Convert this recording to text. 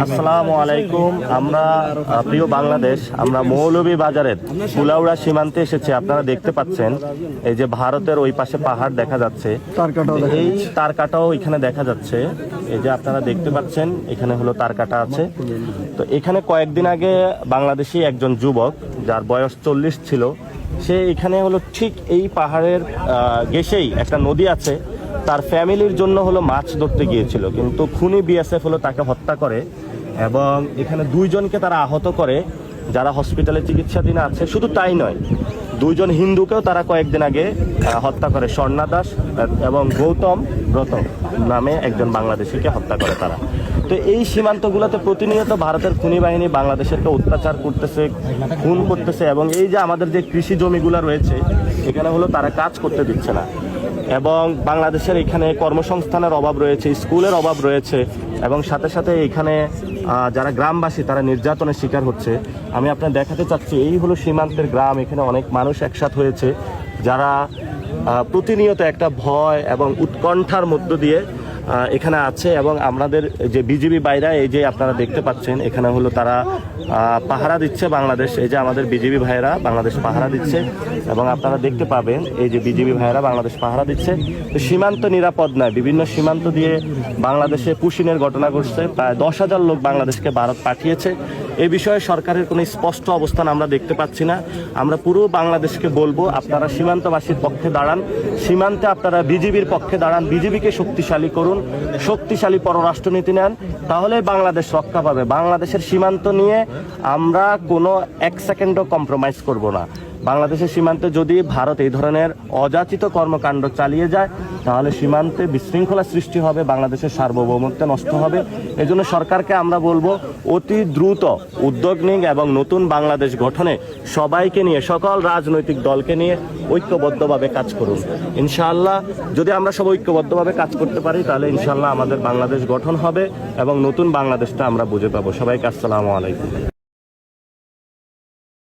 আসসালামু আলাইকুম। আমরা প্রিয় বাংলাদেশ, আমরা মৌলভীবাজারের কুলাউড়া সীমান্তে এসেছি। আপনারা দেখতে পাচ্ছেন এই যে ভারতের ওই পাশে পাহাড় দেখা যাচ্ছে, এই তারকাটাও এখানে দেখা যাচ্ছে। এই যে আপনারা দেখতে পাচ্ছেন এখানে হলো তারকাটা আছে। তো এখানে কয়েকদিন আগে বাংলাদেশি একজন যুবক যার বয়স 40 ছিল, সে এখানে হলো ঠিক এই পাহাড়ের ঘেঁষেই একটা নদী আছে, তার ফ্যামিলির জন্য হলো মাছ ধরতে গিয়েছিল, কিন্তু খুনি বিএসএফ হলো তাকে হত্যা করে এবং এখানে 2 জনকে তারা আহত করে যারা হসপিটালে চিকিৎসাধীন আছে। শুধু তাই নয়, 2 জন হিন্দুকেও তারা কয়েকদিন আগে হত্যা করে। স্বর্ণা দাস এবং গৌতম ব্রত নামে একজন বাংলাদেশিকে হত্যা করে তারা। তো এই সীমান্তগুলোতে প্রতিনিয়ত ভারতের খুনি বাহিনী বাংলাদেশেরকে অত্যাচার করতেছে, খুন করতেছে, এবং এই যে আমাদের যে কৃষি জমিগুলো রয়েছে এখানে হলো তারা কাজ করতে দিচ্ছে না, এবং বাংলাদেশের এখানে কর্মসংস্থানের অভাব রয়েছে, স্কুলের অভাব রয়েছে, এবং সাথে সাথে এখানে যারা গ্রামবাসী তারা নির্যাতনের শিকার হচ্ছে। আমি আপনার দেখাতে চাচ্ছি, এই হলো সীমান্তের গ্রাম। এখানে অনেক মানুষ একসাথে হয়েছে যারা প্রতিনিয়ত একটা ভয় এবং উৎকণ্ঠার মধ্য দিয়ে এখানে আছে। এবং আমাদের যে বিজিবি বাইরা, এই যে আপনারা দেখতে পাচ্ছেন এখানে হলো তারা পাহারা দিচ্ছে বাংলাদেশ। এই যে আমাদের বিজিবি ভাইরা বাংলাদেশ পাহারা দিচ্ছে, এবং আপনারা দেখতে পাবেন এই যে বিজিবি ভাইরা বাংলাদেশ পাহারা দিচ্ছে। তো সীমান্ত নিরাপদ নয়, বিভিন্ন সীমান্ত দিয়ে বাংলাদেশে পুশিনের ঘটনা ঘটছে। প্রায় 10,000 লোক বাংলাদেশকে ভারত পাঠিয়েছে। এই বিষয়ে সরকারের কোনো স্পষ্ট অবস্থান আমরা দেখতে পাচ্ছি না। আমরা পুরো বাংলাদেশকে বলবো, আপনারা সীমান্তবাসীর পক্ষে দাঁড়ান, সীমান্তে আপনারা বিজিবির পক্ষে দাঁড়ান, বিজিবিকে শক্তিশালী করুন, শক্তিশালী পররাষ্ট্রনীতি নেন, তাহলে বাংলাদেশ রক্ষা পাবে। বাংলাদেশের সীমান্ত নিয়ে আমরা কোনো 1 সেকেন্ডও কম্প্রোমাইজ করব না। বাংলাদেশের সীমান্তে যদি ভারত এই ধরনের অযাচিত কর্মকাণ্ড চালিয়ে যায় তাহলে সীমান্তে বিশৃঙ্খলা সৃষ্টি হবে, বাংলাদেশের সার্বভৌমত্ব নষ্ট হবে। এজন্য সরকারকে আমরা বলবো অতি দ্রুত উদ্যোগ নিন এবং নতুন বাংলাদেশ গঠনে সবাইকে নিয়ে, সকল রাজনৈতিক দলকে নিয়ে ঐক্যবদ্ধভাবে কাজ করুন। ইনশাআল্লাহ যদি আমরা সব ঐক্যবদ্ধভাবে কাজ করতে পারি তাহলে ইনশাআল্লাহ আমাদের বাংলাদেশ গঠন হবে এবং নতুন বাংলাদেশটা আমরা বুঝে পাবো। সবাইকে আসসালামু আলাইকুম।